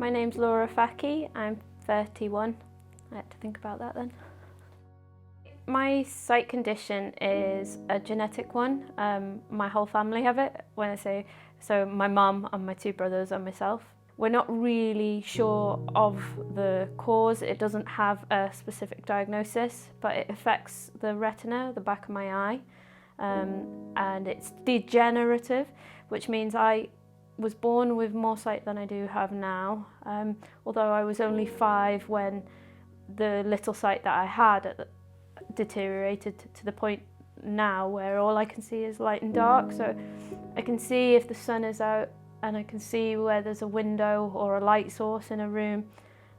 My name's Lora. I'm 31. I had to think about that then. My sight condition is a genetic one. My whole family have it. When I say so, my mum and my two brothers and myself. We're not really sure of the cause. It doesn't have a specific diagnosis, but it affects the retina, the back of my eye, and it's degenerative, which means I was born with more sight than I do have now. Although I was only 5 when the little sight that I had deteriorated to the point now where all I can see is light and dark. So I can see if the sun is out, and I can see where there's a window or a light source in a room,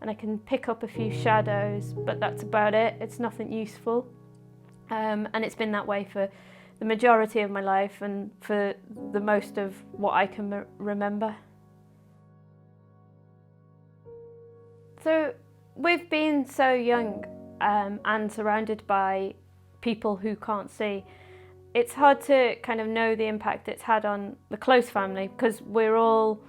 and I can pick up a few shadows, but that's about it. It's nothing useful. And it's been that way for the majority of my life and for the most of what I can remember. So with being so young and surrounded by people who can't see, it's hard to kind of know the impact it's had on the close family, because we're all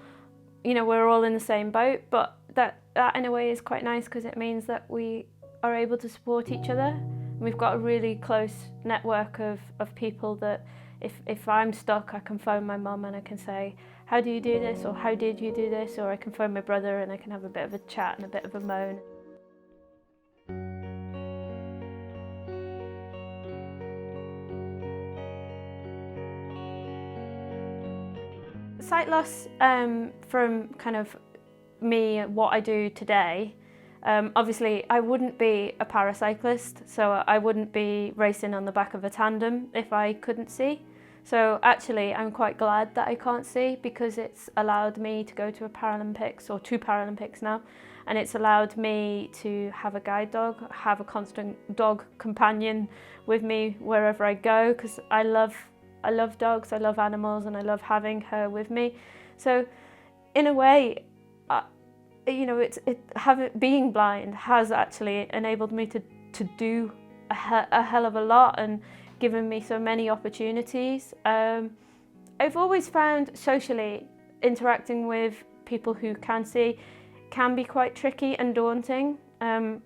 in the same boat, but that in a way is quite nice because it means that we are able to support each other. We've got a really close network of people that if I'm stuck, I can phone my mum and I can say, how do you do this? Or how did you do this? Or I can phone my brother and I can have a bit of a chat and a bit of a moan. Sight loss from kind of me, what I do today, obviously I wouldn't be a paracyclist, so I wouldn't be racing on the back of a tandem if I couldn't see. So actually I'm quite glad that I can't see, because it's allowed me to go to a Paralympics, or 2 Paralympics now, and it's allowed me to have a guide dog, have a constant dog companion with me wherever I go, because I love dogs, I love animals, and I love having her with me. So in a way, being blind has actually enabled me to do a hell of a lot and given me so many opportunities. I've always found socially interacting with people who can see can be quite tricky and daunting.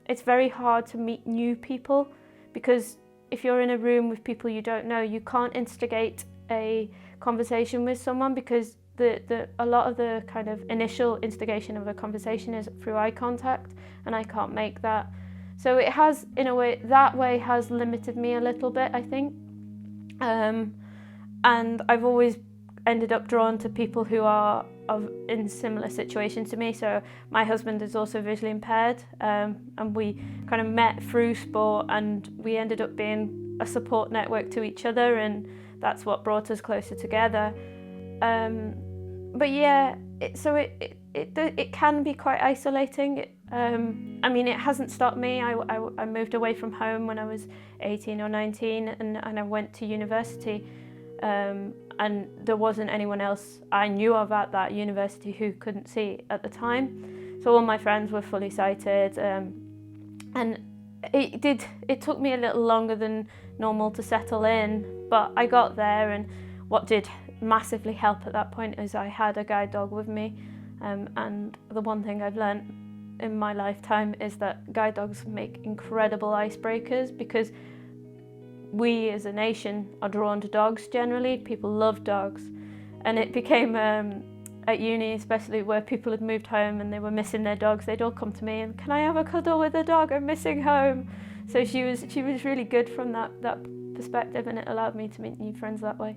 It's very hard to meet new people, because if you're in a room with people you don't know, you can't instigate a conversation with someone, because a lot of the kind of initial instigation of a conversation is through eye contact, and I can't make that. So it has, in a way, that way has limited me a little bit, I think. And I've always ended up drawn to people who are in similar situations to me. So my husband is also visually impaired, and we kind of met through sport, and we ended up being a support network to each other, and that's what brought us closer together. But yeah, it can be quite isolating. I mean, it hasn't stopped me. I moved away from home when I was 18 or 19, and I went to university. And there wasn't anyone else I knew of at that university who couldn't see at the time. So all my friends were fully sighted, and it took me a little longer than normal to settle in, but I got there. And what did massively help at that point is I had a guide dog with me, and the one thing I've learned in my lifetime is that guide dogs make incredible icebreakers, because we as a nation are drawn to dogs generally. People love dogs, and it became at uni especially, where people had moved home and they were missing their dogs, they'd all come to me and, can I have a cuddle with the dog, I'm missing home. So she was really good from that perspective, and it allowed me to meet new friends that way.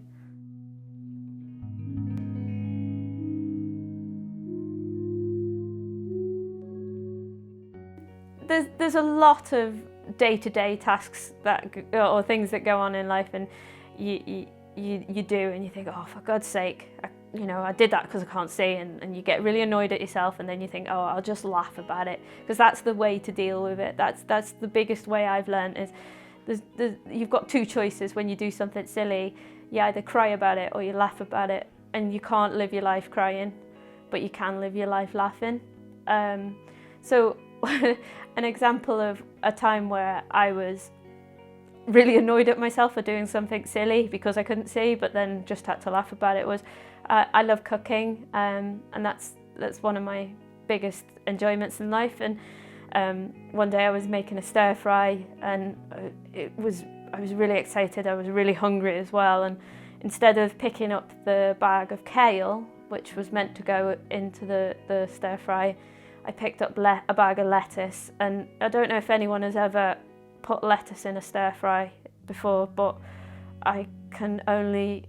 There's a lot of day-to-day tasks or things that go on in life, and you do, and you think, oh, for God's sake, I did that because I can't see, and you get really annoyed at yourself, and then you think, oh, I'll just laugh about it, because that's the way to deal with it. That's the biggest way I've learned is you've got 2 choices when you do something silly. You either cry about it or you laugh about it, and you can't live your life crying, but you can live your life laughing. So an example of a time where I was really annoyed at myself for doing something silly because I couldn't see, but then just had to laugh about it, was I love cooking, and that's one of my biggest enjoyments in life. And one day I was making a stir fry, and I was really excited. I was really hungry as well, and instead of picking up the bag of kale, which was meant to go into the stir fry, I picked up a bag of lettuce. And I don't know if anyone has ever put lettuce in a stir fry before, but I can only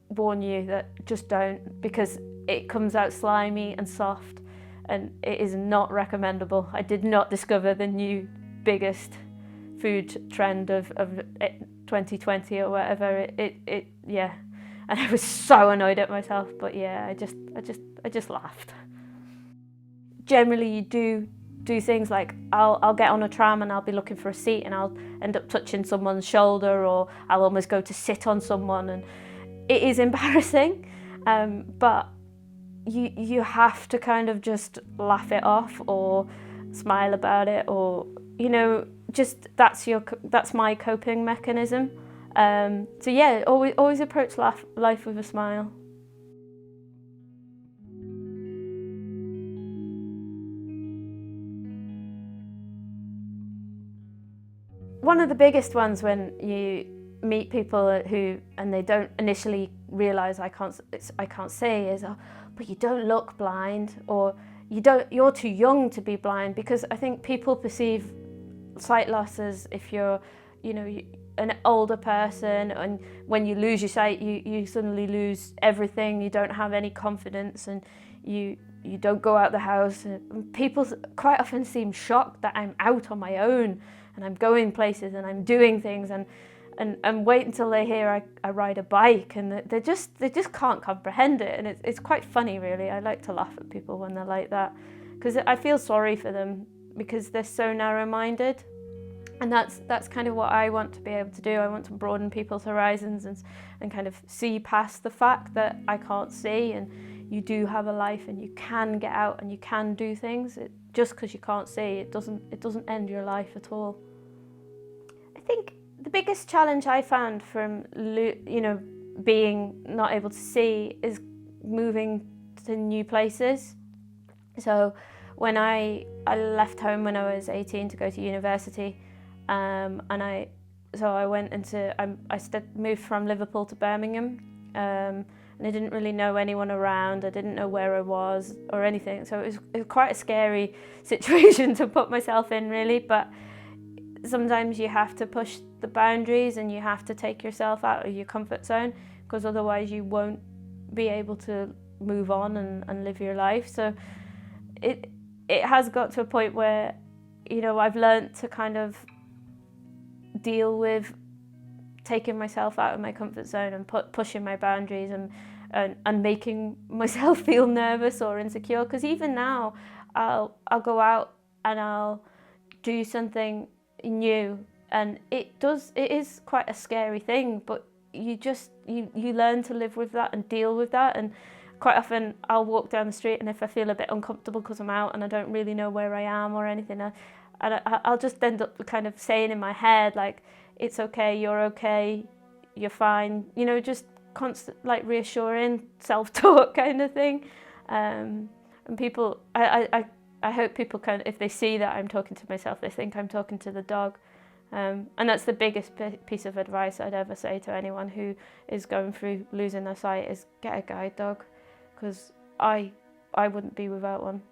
warn you that just don't, because it comes out slimy and soft, and it is not recommendable. I did not discover the new biggest food trend of 2020 or whatever. Yeah, and I was so annoyed at myself, but yeah, I just laughed. Generally, you do things like I'll get on a tram and I'll be looking for a seat, and I'll end up touching someone's shoulder, or I'll almost go to sit on someone, and it is embarrassing, but you have to kind of just laugh it off or smile about it, or just that's my coping mechanism. So yeah, always approach life with a smile. One of the biggest ones when you meet people and they don't initially realise I can't see is, oh, but you don't look blind, or you're too young to be blind, because I think people perceive sight loss as if you're an older person, and when you lose your sight you suddenly lose everything, you don't have any confidence, and you don't go out the house, and people quite often seem shocked that I'm out on my own and I'm going places and I'm doing things, and wait until they hear I ride a bike, and they just can't comprehend it. And it's quite funny, really. I like to laugh at people when they're like that, because I feel sorry for them, because they're so narrow-minded. And that's kind of what I want to be able to do. I want to broaden people's horizons and kind of see past the fact that I can't see, and you do have a life, and you can get out and you can do things. Just because you can't see, it doesn't end your life at all. I think the biggest challenge I found from being not able to see is moving to new places. So when I left home when I was 18 to go to university, and I moved from Liverpool to Birmingham, and I didn't really know anyone around. I didn't know where I was or anything, so it was quite a scary situation to put myself in, really. But sometimes you have to push the boundaries, and you have to take yourself out of your comfort zone, because otherwise you won't be able to move on and live your life. So it has got to a point where I've learned to kind of deal with taking myself out of my comfort zone and pushing my boundaries and making myself feel nervous or insecure. Because even now I'll go out and I'll do something new, and it is quite a scary thing, but you learn to live with that and deal with that. And quite often I'll walk down the street, and if I feel a bit uncomfortable because I'm out and I don't really know where I am or anything, I'll just end up kind of saying in my head, like, it's okay, you're fine, just constant, like, reassuring self-talk kind of thing. And people, I hope people can, if they see that I'm talking to myself, they think I'm talking to the dog. And that's the biggest piece of advice I'd ever say to anyone who is going through losing their sight, is get a guide dog, because I wouldn't be without one.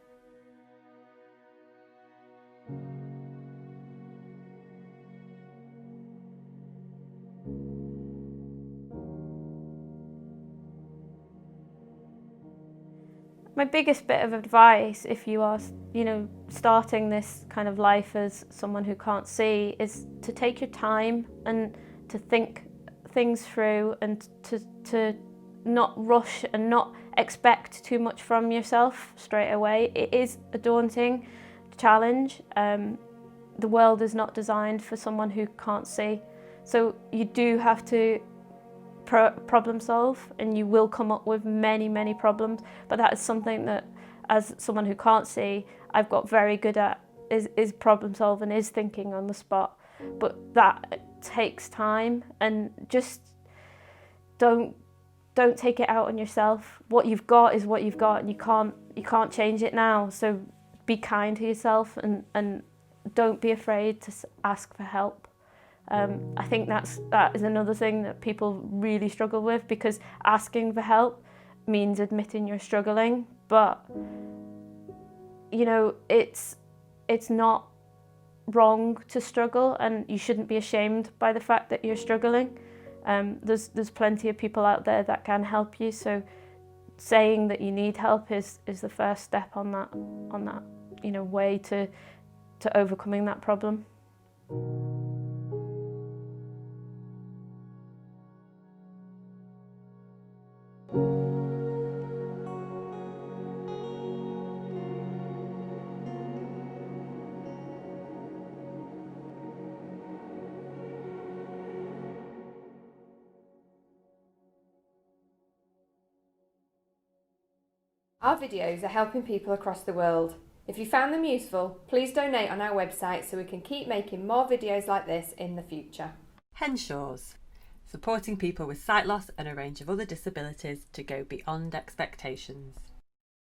My biggest bit of advice, if you are, starting this kind of life as someone who can't see, is to take your time and to think things through, and to not rush and not expect too much from yourself straight away. It is a daunting challenge. The world is not designed for someone who can't see. So you do have to problem solve, and you will come up with many problems, but that is something that, as someone who can't see, I've got very good at, is problem solving, is thinking on the spot. But that takes time, and just don't take it out on yourself. What you've got is what you've got, and you you can't change it now, so be kind to yourself and don't be afraid to ask for help. I think that is another thing that people really struggle with, because asking for help means admitting you're struggling, but you know, it's not wrong to struggle, and you shouldn't be ashamed by the fact that you're struggling. There's plenty of people out there that can help you, so saying that you need help is the first step on that you know, way to overcoming that problem. Our videos are helping people across the world. If you found them useful, please donate on our website so we can keep making more videos like this in the future. Henshaws, supporting people with sight loss and a range of other disabilities to go beyond expectations.